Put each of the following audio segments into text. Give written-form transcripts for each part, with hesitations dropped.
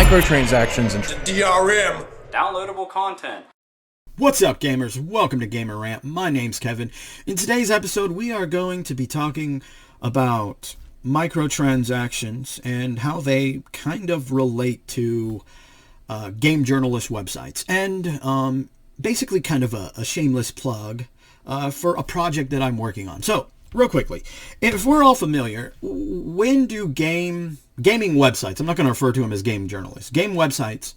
microtransactions and DRM. Downloadable content. What's up, gamers? Welcome to GamerRant. My name's Kevin. In today's episode, we are going to be talking about microtransactions and how they kind of relate to game journalist websites. And basically kind of a shameless plug for a project that I'm working on. So, real quickly, if we're all familiar, when do gaming websites, I'm not going to refer to them as game journalists, game websites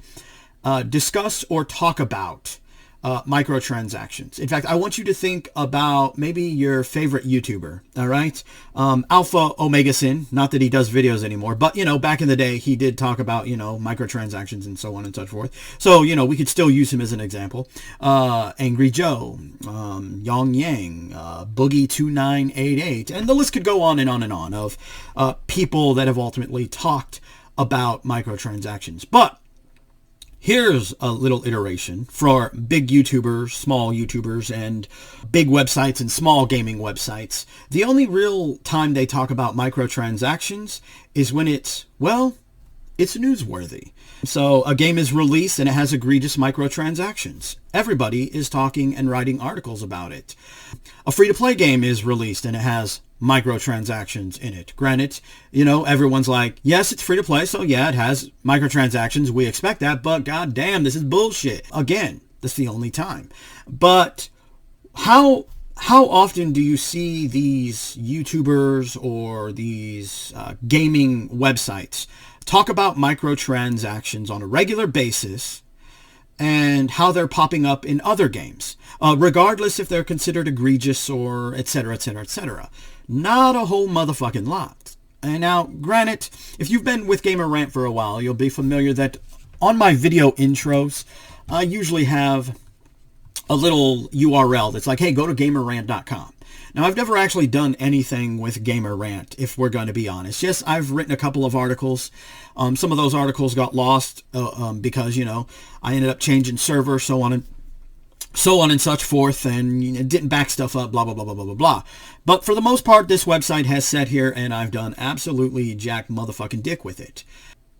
discuss or talk about microtransactions? In fact, I want you to think about maybe your favorite YouTuber, all right? Alpha Omega Sin, not that he does videos anymore, but, you know, back in the day, he did talk about, you know, microtransactions and so on and so forth. So, you know, we could still use him as an example. Angry Joe, Yong Yang, Boogie2988, and the list could go on and on and on of people that have ultimately talked about microtransactions. But here's a little iteration for big YouTubers, small YouTubers, and big websites and small gaming websites. The only real time they talk about microtransactions is when it's newsworthy. So a game is released and it has egregious microtransactions. Everybody is talking and writing articles about it. A free-to-play game is released and it has microtransactions in it. Granted, you know, everyone's like, yes, it's free to play, so yeah, it has microtransactions. We expect that, but goddamn, this is bullshit. Again, that's the only time. But how often do you see these YouTubers or these gaming websites talk about microtransactions on a regular basis and how they're popping up in other games, regardless if they're considered egregious or et cetera, et cetera, et cetera? Not a whole motherfucking lot. And now, granted, if you've been with GamerRant for a while, you'll be familiar that on my video intros, I usually have a little URL that's like, hey, go to GamerRant.com. Now, I've never actually done anything with GamerRant, if we're going to be honest. Yes, I've written a couple of articles. Some of those articles got lost because, you know, I ended up changing server, so on and such forth, and it didn't back stuff up, blah, blah, blah, blah, blah, blah, blah. But for the most part, this website has sat here, and I've done absolutely jack motherfucking dick with it.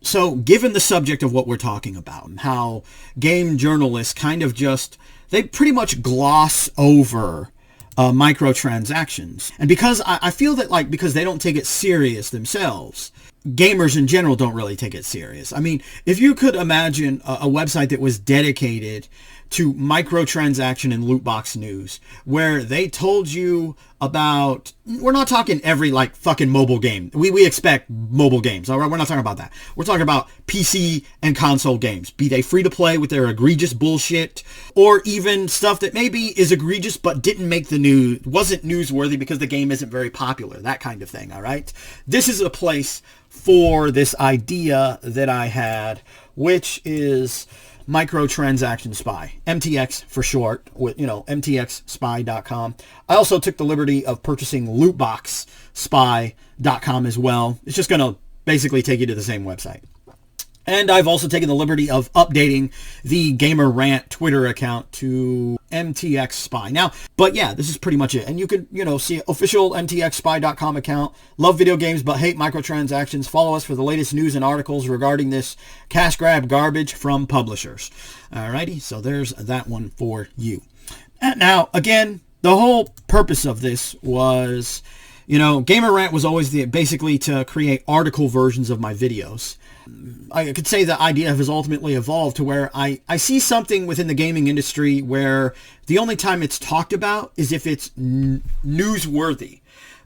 So, given the subject of what we're talking about, how game journalists kind of just, they pretty much gloss over microtransactions. And because I feel that, like, because they don't take it serious themselves, gamers in general don't really take it serious. I mean, if you could imagine a website that was dedicated to microtransaction and loot box news, where they told you about, we're not talking every, like, fucking mobile game. We expect mobile games, all right? We're not talking about that. We're talking about PC and console games, be they free to play with their egregious bullshit, or even stuff that maybe is egregious but didn't make the news, wasn't newsworthy because the game isn't very popular, that kind of thing, all right? This is a place for this idea that I had, which is microtransaction spy, MTX for short, with, you know, MTXspy.com. I also took the liberty of purchasing lootboxspy.com as well. It's just going to basically take you to the same website. And I've also taken the liberty of updating the GamerRant Twitter account to MTX Spy. Now, but yeah, this is pretty much it. And you can, you know, see official MTXspy.com account. Love video games, but hate microtransactions. Follow us for the latest news and articles regarding this cash grab garbage from publishers. Alrighty, so there's that one for you. And now, again, the whole purpose of this was, you know, GamerRant was always basically to create article versions of my videos. I could say the idea has ultimately evolved to where I see something within the gaming industry where the only time it's talked about is if it's newsworthy.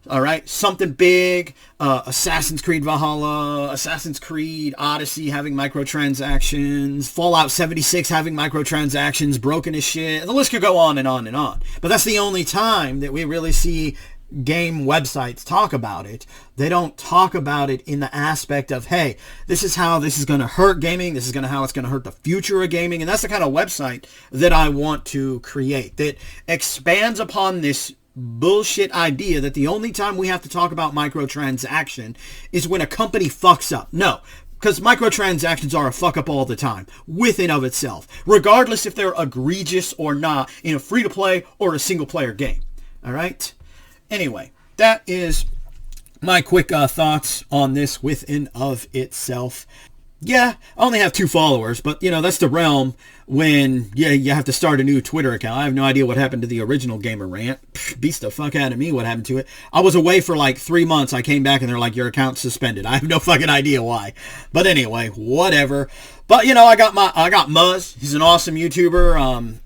All right, something big, Assassin's Creed Valhalla, Assassin's Creed Odyssey having microtransactions, Fallout 76 having microtransactions, broken as shit. The list could go on and on and on. But that's the only time that we really see game websites talk about it. They don't talk about it in the aspect of, hey, this is how this is going to hurt gaming. This is how it's going to hurt the future of gaming. And that's the kind of website that I want to create, that expands upon this bullshit idea that the only time we have to talk about microtransaction is when a company fucks up. No, because microtransactions are a fuck up all the time within of itself, regardless if they're egregious or not in a free-to-play or a single-player game. All right? Anyway, that is my quick thoughts on this within of itself. Yeah, I only have 2 followers, but you know, that's the realm when you have to start a new Twitter account. I have no idea what happened to the original GamerRant. Beats the fuck out of me what happened to it. I was away for like 3 months. I came back and they're like, your account's suspended. I have no fucking idea why. But anyway, whatever. But you know, I got Muzz. He's an awesome YouTuber.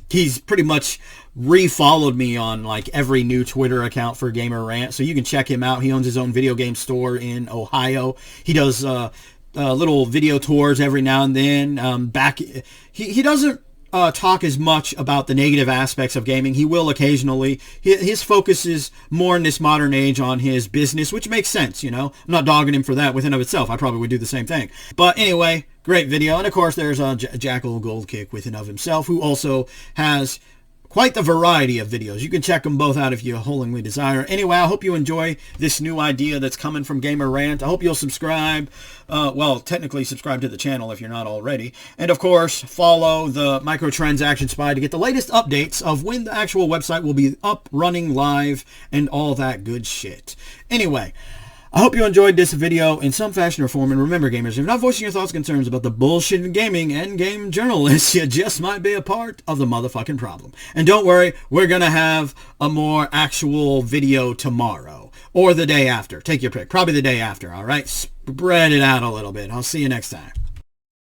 He's pretty much refollowed me on like every new Twitter account for GamerRant, so you can check him out. He owns his own video game store in Ohio. He does little video tours every now and then. He doesn't talk as much about the negative aspects of gaming. He will occasionally. His focus is more in this modern age on his business, which makes sense, you know. I'm not dogging him for that within of itself. I probably would do the same thing. But anyway, great video. And of course, there's Jackal Goldkick within of himself, who also has quite the variety of videos. You can check them both out if you wholly desire. Anyway, I hope you enjoy this new idea that's coming from GamerRant. I hope you'll subscribe. Well, technically subscribe to the channel if you're not already. And of course, follow the microtransaction spy to get the latest updates of when the actual website will be up, running, live, and all that good shit. Anyway, I hope you enjoyed this video in some fashion or form, and remember, gamers, if you're not voicing your thoughts and concerns about the bullshit in gaming and game journalists, you just might be a part of the motherfucking problem. And don't worry, we're gonna have a more actual video tomorrow, or the day after. Take your pick. Probably the day after, alright? Spread it out a little bit. I'll see you next time.